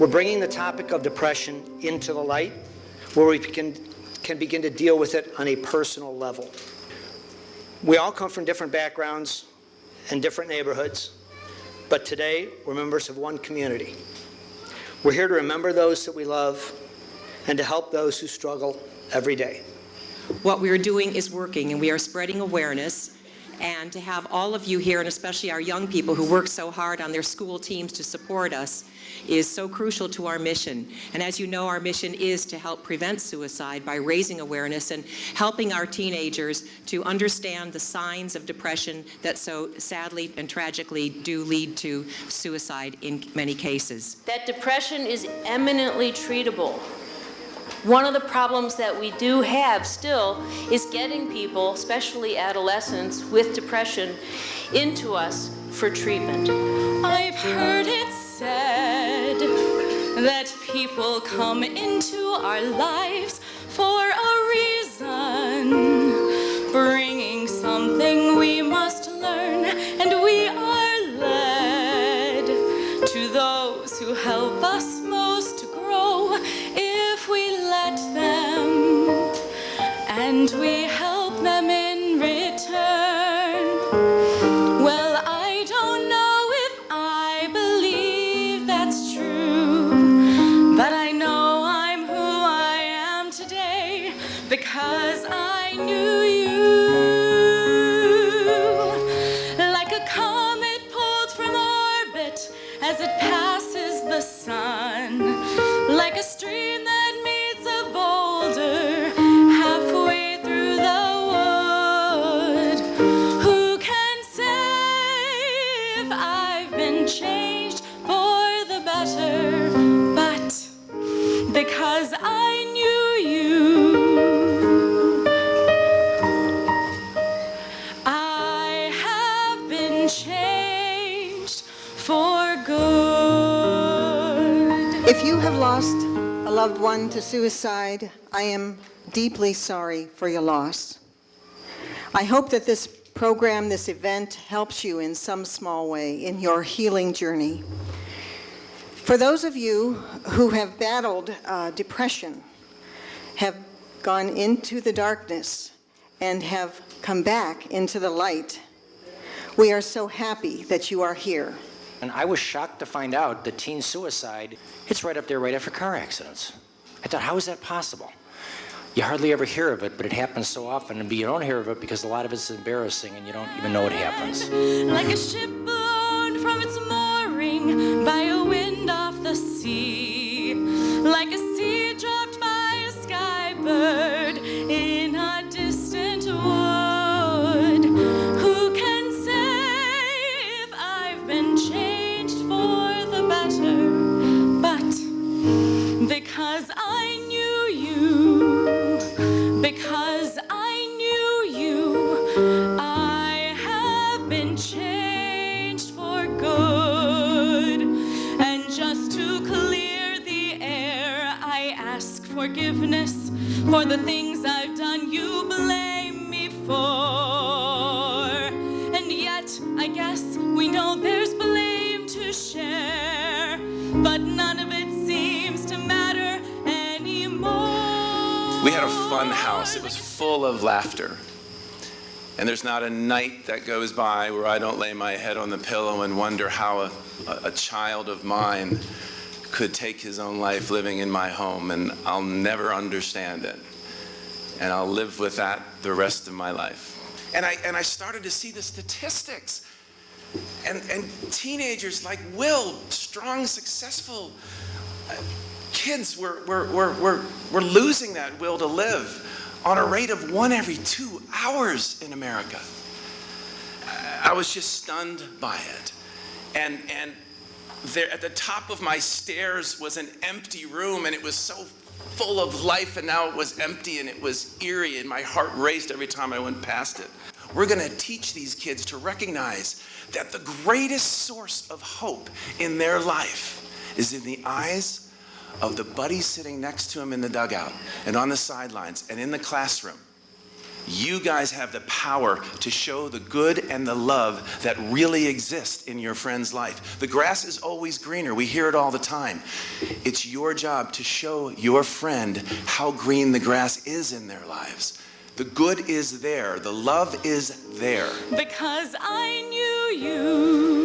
We're bringing the topic of depression into the light, where we can begin to deal with it on a personal level. We all come from different backgrounds and different neighborhoods, but today we're members of one community. We're here to remember those that we love and to help those who struggle every day. What we are doing is working, and we are spreading awareness. And to have all of you here, and especially our young people who work so hard on their school teams to support us, is so crucial to our mission. And as you know, our mission is to help prevent suicide by raising awareness and helping our teenagers to understand the signs of depression that so sadly and tragically do lead to suicide in many cases. That depression is eminently treatable. One of the problems that we do have still is getting people, especially adolescents with depression, into us for treatment. I've heard it said that people come into our lives for a reason, bringing something we must learn, and we are led to those who help us most to grow if we let them, and we help them in return. Well, I don't know if I believe that's true, but I know I'm who I am today because I knew you. Like a comet pulled from orbit as it passes the sun, like a stream that meets a boulder halfway through the wood. Who can say if I've been changed for the better? But because I knew you, I have been changed for good. If you have lost a loved one to suicide, I am deeply sorry for your loss. I hope that this program, this event, helps you in some small way in your healing journey. For those of you who have battled depression, have gone into the darkness, and have come back into the light, we are so happy that you are here. And I was shocked to find out that teen suicide, it's right up there right after car accidents. I thought, how is that possible? You hardly ever hear of it, but it happens so often, and you don't hear of it because a lot of it's embarrassing and you don't even know it happens. Like a ship blown from its mooring by a wind off the sea, like a seed dropped by a sky bird in a distant wood. Who can say if I've been changed for the better? But because I knew you, because I knew you, I have been changed for good. And just to clear the air, I ask forgiveness for the things I've done you blame me for. And yet, I guess we know there's blame to share, but none of it seems to matter anymore. We had a fun house. It was full of laughter. And there's not a night that goes by where I don't lay my head on the pillow and wonder how a child of mine could take his own life living in my home, and I'll never understand it. And I'll live with that the rest of my life. And I started to see the statistics. And teenagers like Will, strong, successful kids were losing that will to live on a rate of 1 every 2 hours in America. I was just stunned by it. And there at the top of my stairs was an empty room, and it was so full of life, and now it was empty, and it was eerie, and my heart raced every time I went past it. We're going to teach these kids to recognize that the greatest source of hope in their life is in the eyes of the buddies sitting next to him in the dugout and on the sidelines and in the classroom. You guys have the power to show the good and the love that really exists in your friend's life. The grass is always greener. We hear it all the time. It's your job to show your friend how green the grass is in their lives. The good is there. The love is there. Because I knew you